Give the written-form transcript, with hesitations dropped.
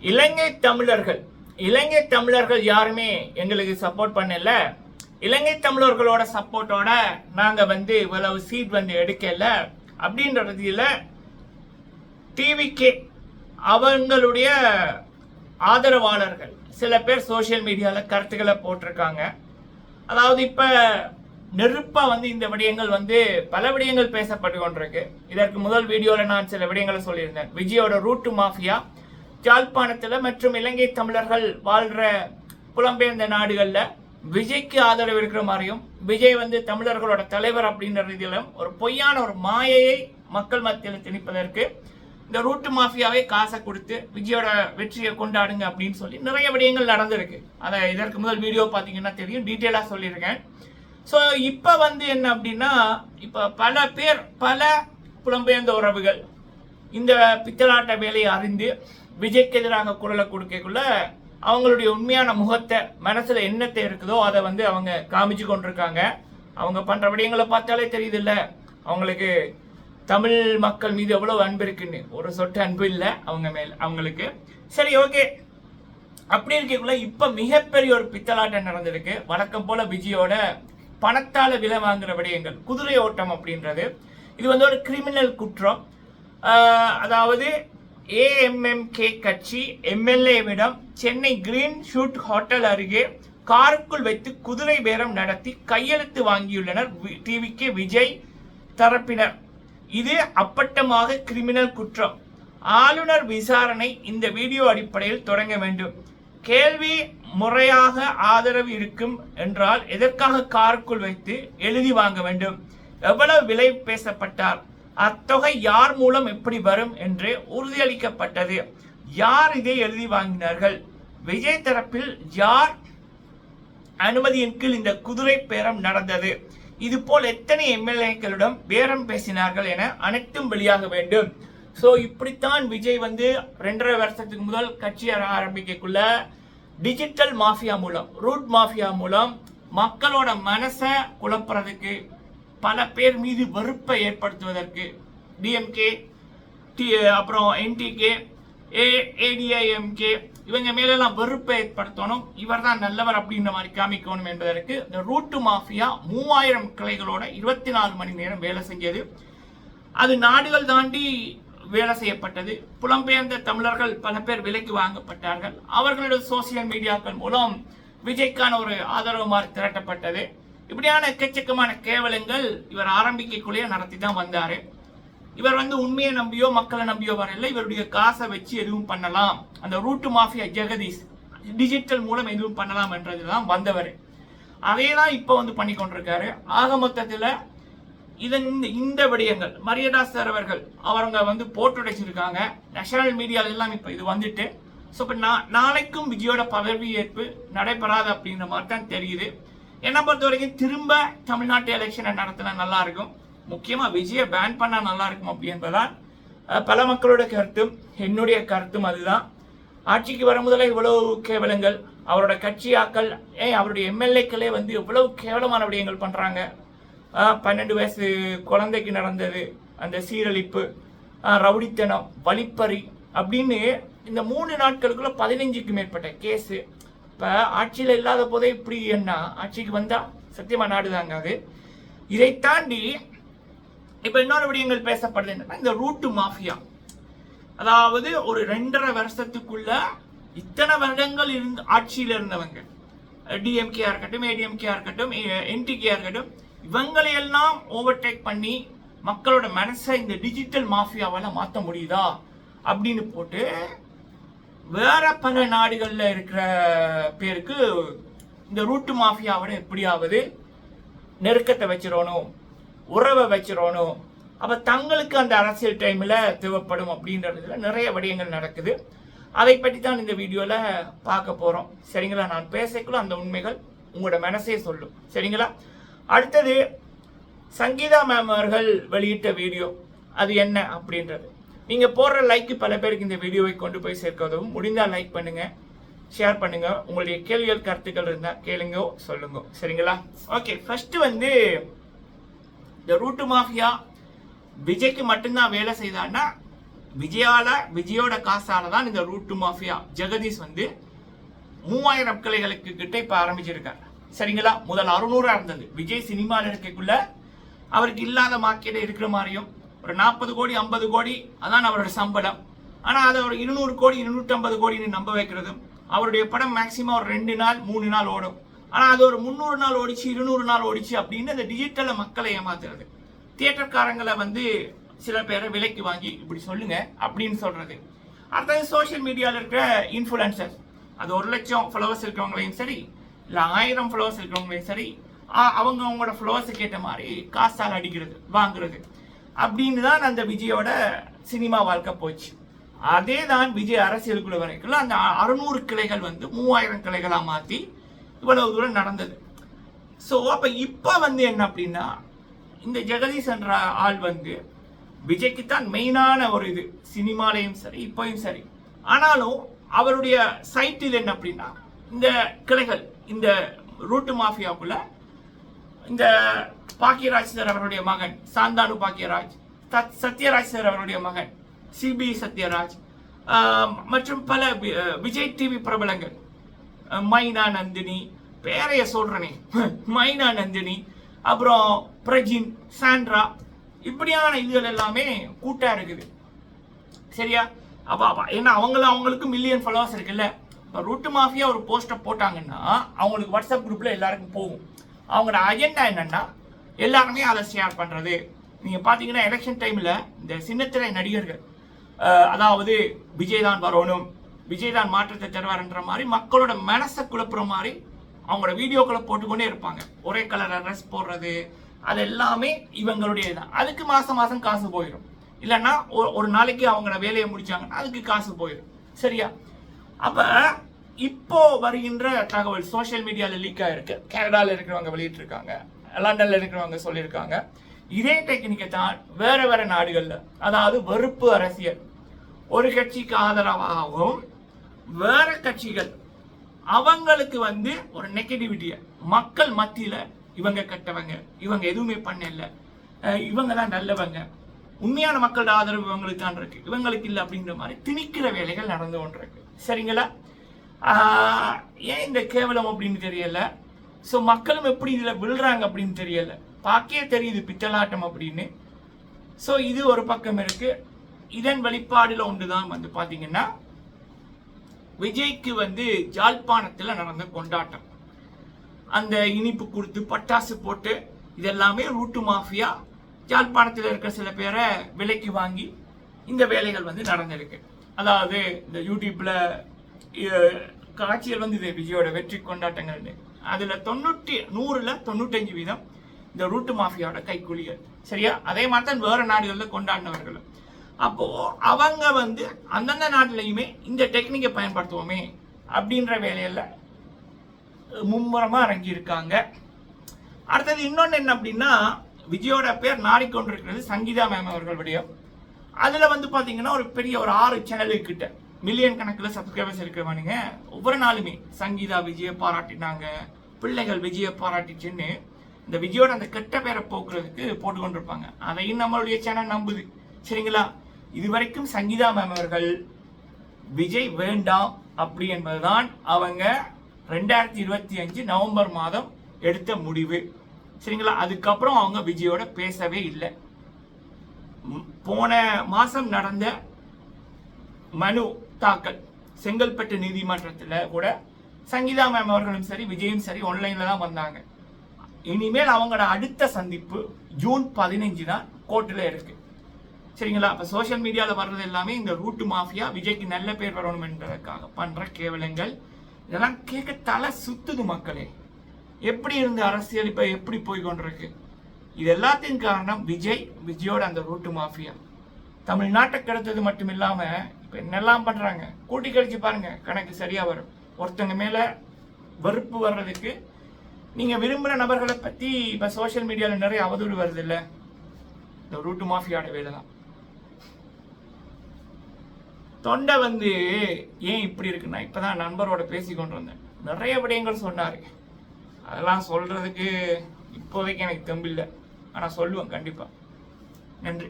இலங்கை தமிழர்கள் யாருமே எங்களுக்கு சப்போர்ட் பண்ணல. இலங்கை தமிழர்களோட சப்போர்ட்டோட நாங்க இவ்வளவு சீட் எடுக்கல அப்படின்றதுல டிவிகே அவங்களுடைய ஆதரவாளர்கள் சில பேர் சோசியல் மீடியால கருத்துக்களை போட்டிருக்காங்க. அதாவது இப்ப நெருப்பா இந்த விடயங்கள் பல விடயங்கள் பேசப்பட்டு கொண்டிருக்கு. இதற்கு முதல் வீடியோல நான் சில விடயங்களை சொல்லியிருந்தேன். விஜயோட ரூட்டு மாஃபியா யாழ்ப்பாணத்துல மற்றும் இலங்கை தமிழர்கள் வாழ்ற புலம்பெயர்ந்த நாடுகள்ல விஜய்க்கு ஆதரவு இருக்கிற மாதிரியும் விஜய் தமிழர்களோட தலைவர் அப்படின்ற ரீதியிலும் ஒரு பொய்யான ஒரு மாயையை மக்கள் மத்தியில் திணிப்பதற்கு இந்த ரூட்டு மாஃபியாவை காசை கொடுத்து விஜயோட வெற்றியை கொண்டாடுங்க அப்படின்னு சொல்லி நிறைய விடயங்கள் நடந்திருக்கு. அதை இதற்கு முதல் வீடியோ பார்த்தீங்கன்னா தெரியும், டீட்டெயிலா சொல்லியிருக்கேன். ஸோ இப்போ என்ன அப்படின்னா, இப்போ பல புலம்பெயர்ந்த உறவுகள் இந்த பித்தலாட்ட வேலையை அறிந்து விஜய்க்கு எதிராக குரலை கொடுக்கக்குள்ள அவங்களுடைய உண்மையான முகத்தை மனசுல என்னத்தை இருக்குதோ அதை அவங்க காமிச்சு கொண்டிருக்காங்க. அவங்க பண்ற விடயங்களை பார்த்தாலே தெரியுது இல்ல அவங்களுக்கு தமிழ் மக்கள் மீது எவ்வளவு அன்பு இருக்குன்னு. ஒரு சொட்டு அன்பு இல்லை அவங்களுக்கு. சரி, ஓகே. அப்படி இருக்கக்குள்ள இப்ப மிகப்பெரிய ஒரு பித்தலாட்டம் நடந்திருக்கு. வழக்கம் போல விஜயோட பணத்தால விலை வாங்குற விடயங்கள், குதிரை ஓட்டம் அப்படின்றது இது ஒரு கிரிமினல் குற்றம். அதாவது ஏஎம்எம்கே கட்சி எம்எல்ஏவிடம் சென்னை கிரீன் ஷூட் ஹோட்டல் அருகே காருக்குள் வைத்து குதிரை பேரம் நடத்தி கையெழுத்து வாங்கியுள்ளனர் டிவிகே விஜய் தரப்பினர். இது அப்பட்டமாக கிரிமினல் குற்றம். ஆளுநர் விசாரணை இந்த வீடியோ அடிப்படையில் தொடங்க வேண்டும். கேள்வி முறையாக ஆதரவு இருக்கும் என்றால் எதற்காக காருக்குள் வைத்து எழுதி வாங்க வேண்டும்? எவ்வளவு விலை பேசப்பட்டார்? அத்தொகை யார் மூலம் எப்படி வரும் என்று உறுதியளிக்கப்பட்டது. யார் இதை எழுதி வாங்கினார்கள்? விஜய் தரப்பில் யார் அனுமதியின் கீழ் இந்த குதிரை பேரம் நடந்தது? இது போல் எத்தனை எம்எல்ஏக்களிடம் பேரம் பேசினார்கள் என அனைத்தும் வெளியாக வேண்டும். ஸோ இப்படித்தான் விஜய் 2.5 வருஷத்துக்கு முதல் கட்சி ஆரம்பிக்கக்குள்ள டிஜிட்டல் மாஃபியா மூலம், ரூட் மாஃபியா மூலம் மக்களோட மனசை குழப்புறதுக்கு, பல பேர் மீது வெறுப்பை ஏற்படுத்துவதற்கு, டிஎம்கே அப்புறம் என்டிகே ஏடிஐஎம்கே இவங்க மேலெல்லாம் வெறுப்பை ஏற்படுத்தணும், இவர் தான் நல்லவர் அப்படின்ற மாதிரி காமிக்கணும் என்பதற்கு இந்த ரூட்டு மாஃபியா 3000 கிளைகளோட 24 மணி நேரம் வேலை செஞ்சது. அது நாடுகள் தாண்டி வேலை செய்யப்பட்டது. புலம்பெயர்ந்த தமிழர்கள் பல பேர் விலைக்கு வாங்கப்பட்டார்கள். அவர்களுடைய சோசியல் மீடியாக்கள் மூலம் விஜய்க்கான ஒரு ஆதரவு மாதிரி திரட்டப்பட்டது. இப்படியான எக்கச்சக்கமான கேவலங்கள் இவர் ஆரம்பிக்கக்குள்ளேயே நடத்தி தான் வந்தாரு. இவர் உண்மையை நம்பியோ மக்களை நம்பியோ வரல. இவருடைய காசை வச்சு எதுவும் பண்ணலாம், அந்த ரூட்டு மாஃபியா ஜெகதீஷ் டிஜிட்டல் மூலம் எதுவும் பண்ணலாம் என்றதுதான் வந்தவர். அதே தான் இப்போ பண்ணி கொண்டிருக்காரு. ஆக மொத்தத்தில் இந்த விடயங்கள் மரியடா சார் அவர்கள் அவங்க போட்டுடைச்சிருக்காங்க. நேஷனல் மீடியால எல்லாம் இப்போ இது வந்துட்டு. ஸோ இப்போ நாளைக்கும் விஜயோட பதவியேற்பு நடைபெறாது அப்படின்ற மாதிரி தான் தெரியுது. என்னை பொறுத்த வரைக்கும் திரும்ப தமிழ்நாட்டு எலெக்ஷனை நடத்தினா நல்லா இருக்கும். முக்கியமாக விஜயை பேன் பண்ணா நல்லா இருக்கும் அப்படி என்பதால் பல மக்களோட கருத்தும் என்னுடைய கருத்தும் அதுதான். ஆட்சிக்கு வர முதல்ல இவ்வளவு கேவலங்கள், அவரோட கட்சியாக்கள் அவருடைய எம்எல்ஏக்களே இவ்வளவு கேவலமான விடயங்கள் பண்றாங்க. 12 வயசு குழந்தைக்கு நடந்தது அந்த சீரழிப்பு, ரவுடித்தனம், வழிப்பறி அப்படின்னு இந்த 3 நாட்களுக்குள்ள 15க்கு மேற்பட்ட கேஸு. இப்போ ஆட்சியில் இல்லாத போதே இப்படி என்ன, ஆட்சிக்கு வந்தா சத்தியமா நாடுதாங்க அது. இதை தாண்டி இப்போ இன்னொரு விடயங்கள் பேசப்படுது என்னன்னா, இந்த ரூட்டு மாஃபியா. அதாவது ஒரு 2.5 வருஷத்துக்குள்ள இத்தனை வருடங்கள் ஆட்சியில் இருந்தவங்க, டிஎம்கே இருக்கட்டும், ஏடிஎம்கே இருக்கட்டும், என்டிகே இருக்கட்டும், இவங்களையெல்லாம் ஓவர்டேக் பண்ணி மக்களோட மனசை இந்த டிஜிட்டல் மாஃபியாவால் மாற்ற முடியுதா அப்படின்னு போட்டு வேற பல நாடுகளில் இருக்கிற பேருக்கு இந்த ரூட்டு மாஃபியாவோட எப்படியாவது நெருக்கத்தை வச்சிடணும், உறவை வச்சிடணும். அப்போ தங்களுக்கு அந்த அரசியல் டைமில் தேவைப்படும் அப்படின்றதுல நிறைய விடயங்கள் நடக்குது. அதை பற்றி தான் இந்த வீடியோவில் பார்க்க போகிறோம். சரிங்களா? நான் பேசக்குள்ள அந்த உண்மைகள் உங்களோட மனசே சொல்லும். சரிங்களா? அடுத்தது சங்கீதா மேம் அவர்கள் வெளியிட்ட வீடியோ, அது என்ன அப்படின்றது. நீங்கள் போடுற லைக்கு பல பேருக்கு இந்த வீடியோவை கொண்டு போய் சேர்க்கவும். முடிந்தால் லைக் பண்ணுங்க, ஷேர் பண்ணுங்க. உங்களுடைய கேள்விகள் கருத்துக்கள் இருந்தால் கேளுங்க, சொல்லுங்க. சரிங்களா? ஓகே, ஃபர்ஸ்ட் இந்த ரூட்டு மாஃபியா விஜய்க்கு மட்டும்தான் வேலை செய்தான்னா விஜயோட காசால தான் இந்த ரூட் மாஃபியா ஜெகதீஷ் வந்து 3000 கிளைகளுக்கு கிட்ட இப்ப ஆரம்பிச்சிருக்காரு. சரிங்களா? முதல் 600 இருந்தது. விஜய் சினிமாவில் இருக்கக்குள்ள அவருக்கு இல்லாத மார்க்கெட் இருக்கிற மாதிரியும் ஒரு 40 கோடி 50 கோடி அதான் அவரோட சம்பளம். ஆனா அதை ஒரு 200 கோடி 250 கோடின்னு நம்ப வைக்கிறதும், அவருடைய படம் மேக்சிமம் ஒரு 2 நாள் 3 நாள் ஓடும். ஆனா அது ஒரு 300 நாள் ஓடிச்சு 200 நாள் ஓடிச்சு அப்படின்னு அந்த டிஜிட்டல மக்களை ஏமாத்துறது, தியேட்டர்காரங்களை வந்து சில பேரை விலைக்கு வாங்கி இப்படி சொல்லுங்க அப்படின்னு சொல்றது. அடுத்தது சோசியல் மீடியாவில் இருக்கிற இன்ஃபுளுசர், அது 1 லட்சம் ஃபாலோவர்ஸ் இருக்கிறவங்களையும் சரி இல்லை 1000 ஃபாலோவர்ஸ் இருக்கிறவங்களையும் சரி அவங்களோட ஃபாலோவர்ஸுக்கு ஏற்ற மாதிரி காசால் அடிக்கிறது வாங்குறது அப்படின்னு தான் அந்த விஜயோட சினிமா வாழ்க்கை போச்சு. அதே தான் விஜய் அரசியலுக்குள்ள வரைக்கும் அந்த 600 கிளைகள் வந்து 3000 கிளைகளாக மாற்றி இவ்வளவு தூரம் நடந்தது. ஸோ அப்போ இப்போ வந்து என்ன அப்படின்னா இந்த ஜெகதீஷ் என்ற ஆள் வந்து விஜய்க்கு தான் மெயினான ஒரு இது, சினிமாலையும் சரி இப்போயும் சரி. ஆனாலும் அவருடைய சைட்டில் என்ன அப்படின்னா இந்த கிளைகள், இந்த ரூட்டு மாஃபியாவுக்குள்ள இந்த பாக்கியராஜ் சார் அவருடைய மகன் சாந்தானு பாக்கியராஜ், சத்யராஜ் சார் அவருடைய மகன் சிபி சத்யராஜ் மற்றும் பல விஜய் டிவி பிரபலங்கள், மைனா நந்தினி, பேரைய சொல்றனே மைனா நந்தினி, அப்புறம் பிரஜின், சாண்ட்ரா, இப்படியான இதுகள் எல்லாமே கூட்டா இருக்குது. சரியா? அப்ப ஏன்னா அவங்களுக்கு மில்லியன் ஃபாலோவர்ஸ் இருக்குல்ல. இப்போ ரூட்டு மாஃபியா ஒரு போஸ்டர் போட்டாங்கன்னா அவங்களுக்கு வாட்ஸ்அப் குரூப்ல எல்லாருக்கும் போகும். அவங்களோட அஜெண்டா என்னன்னா எல்லாருமே அதை ஷேர் பண்றது. நீங்க பாத்தீங்கன்னா எலெக்ஷன் டைம்ல இந்த சின்னத்திரை நடிகர்கள், அதாவது விஜய் தான் வரணும், விஜய் தான் மாற்றத்தை தருவார்ன்ற மாதிரி மக்களோட மனசை குழப்புற மாதிரி அவங்களோட வீடியோக்களை போட்டுக்கொண்டே இருப்பாங்க. ஒரே கலர் ட்ரெஸ் போடுறது, அது எல்லாமே இவங்களுடைய தான். அதுக்கு மாசம் காசு போயிடும். இல்லைன்னா ஒரு நாளைக்கு அவங்களோட வேலையை முடிச்சாங்கன்னா அதுக்கு காசு போயிடும். சரியா? அப்ப இப்போ வருகின்ற தகவல் சோசியல் மீடியாவில் லீக் ஆயிருக்கு. கனடாவில் இருக்கிறவங்க வெளியிட்டு இருக்காங்க, லண்டன்ல இருக்கிறவங்க சொல்லியிருக்காங்க. இதே டெக்னிக்கை தான் வேற நாடுகள்ல, அதாவது வெறுப்பு அரசியல், ஒரு கட்சிக்கு ஆதரவாகவும் வேற கட்சிகள் அவங்களுக்கு வந்து ஒரு நெகட்டிவிட்டிய மக்கள் மத்தியில இவங்க கெட்டவங்க, இவங்க எதுவுமே பண்ணல, இவங்க தான் நல்லவங்க, உண்மையான மக்களோட ஆதரவு இவங்களுக்கு தான் இருக்கு, இவங்களுக்கு இல்லை அப்படிங்கிற மாதிரி திணிக்கிற வேலைகள் நடந்து கொண்டிருக்கு. சரிங்களா? ஏன் இந்த கேவலம் அப்படின்னு தெரியல. ஸோ மக்களும் எப்படி இதுல விழுறாங்க அப்படின்னு தெரியல. பார்க்கே தெரியுது பித்தலாட்டம் அப்படின்னு. ஸோ இது ஒரு பக்கம் இருக்கு. இதன் வெளிப்பாடுல ஒன்றுதான் வந்து பாத்தீங்கன்னா விஜய்க்கு வந்து ஜாழ்ப்பாணத்துல நடந்த கொண்டாட்டம், அந்த இனிப்பு கொடுத்து பட்டாசு போட்டு இதெல்லாமே ரூட்டு மாஃபியா ஜாழ்ப்பாணத்தில் இருக்கிற சில பேரை விலைக்கு வாங்கி இந்த வேலைகள் வந்து நடந்திருக்கு. அதாவது இந்த யூடியூப்ல காட்சிகள் வந்து இது விஜயோட வெற்றி கொண்டாட்டங்கள்னு, அதுல 100% இந்த ரூட்டு மாஃபியாவோட கைக்கூலிகள். சரியா? அதே மாதிரி தான் வேற நாடுகள்ல கொண்டாடினவர்கள். அப்போ அவங்க வந்து அந்தந்த நாட்டிலையுமே இந்த டெக்னிக்கை பயன்படுத்துவோமே அப்படின்ற வேலையில மும்முரமா இறங்கி இருக்காங்க. அடுத்தது இன்னொன்னு என்ன அப்படின்னா விஜயோட பேர் நாடிக்கொண்டிருக்கிறது சங்கீதா மேம் அவர்கள் விடயம். அதுல வந்து பாத்தீங்கன்னா ஒரு பெரிய ஒரு 6 சேனலுக்கு கிட்ட மில்லியன் கணக்கில் சப்ஸ்கிரைபர்ஸ் இருக்கிறவனுங்க ஒவ்வொரு நாளுமே சங்கீதா விஜயை பாராட்டினாங்க, பிள்ளைகள் விஜயை பாராட்டிச்சுன்னு இந்த விஜயோட அந்த கெட்ட பேரை போக்குறதுக்கு போட்டுக்கொண்டிருப்பாங்க. அதையும் நம்மளுடைய சேனல் நம்புது. சரிங்களா? இதுவரைக்கும் சங்கீதா மேம் அவர்கள் விஜய் வேண்டாம் அப்படி என்பதுதான் அவங்க 2025 நவம்பர் மாதம் எடுத்த முடிவு. சரிங்களா? அதுக்கப்புறம் அவங்க விஜயோட பேசவே இல்லை. போன மாசம் நடந்த மனு தாக்கல் செங்கல்பட்டு நீதிமன்றத்தில் கூட சங்கீதா மேம் அவர்களும் சரி விஜயும் சரி ஆன்லைன்ல தான் வந்தாங்க. இனிமேல் அவங்களோட அடுத்த சந்திப்பு ஜூன் 15 தான் கோர்ட்டில் இருக்கு. சரிங்களா? அப்ப சோசியல் மீடியாவில் வர்றது எல்லாமே இந்த ரூட்டு மாஃபியா விஜய்க்கு நல்ல பேர் வரணும் என்பதற்காக பண்ற கேவலங்கள். இதெல்லாம் கேட்க தலை சுத்துது மக்களே. எப்படி இருந்த அரசியல் இப்ப எப்படி போய் கொண்டிருக்கு? இது எல்லாத்தையும் காரணம் விஜயோட அந்த ரூட்டு மாஃபியா. தமிழ்நாட்டை கெடுத்தது மட்டும் இல்லாம இப்ப என்னெல்லாம் பண்றாங்க கூட்டி கழிச்சு பாருங்க, கணக்கு சரியா வரும். ஒருத்தங்க மேல வெறுப்பு வர்றதுக்கு நீங்க விரும்புகிற நபர்களை பத்தி இப்ப சோசியல் மீடியால நிறைய அவதூறு வருது இல்ல, இந்த ரூட்டு மாஃபியாட வேலை தான். தொண்டை வந்து ஏன் இப்படி இருக்குன்னா இப்பதான் நண்பரோட பேசி கொண்டு வந்தேன், நிறைய விடயங்கள் சொன்னாரு. அதெல்லாம் சொல்றதுக்கு இப்போதைக்கு எனக்கு தெம்பில்லை, ஆனா சொல்லுவேன் கண்டிப்பா. நன்றி.